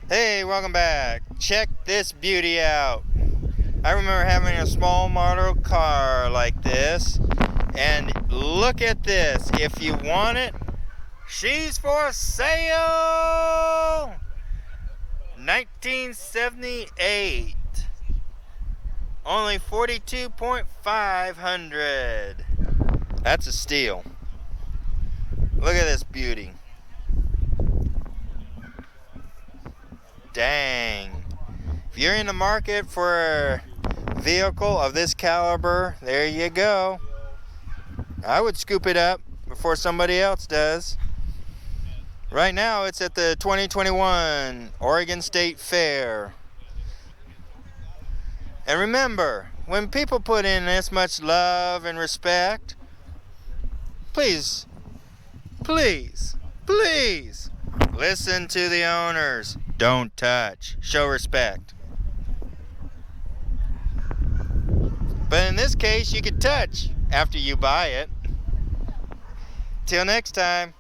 Hey, welcome back. Check this beauty out. I remember having a small model car like this, and look at this. If you want it, she's for sale. 1978. Only 42,500. That's a steal. Look at this beauty. Dang. If you're in the market for a vehicle of this caliber, there you go. I would scoop it up before somebody else does. Right now it's at the 2021 Oregon State Fair. And remember, when people put in this much love and respect, please, please, please, listen to the owners. Don't touch. Show respect. But in this case, you could touch after you buy it. Till next time.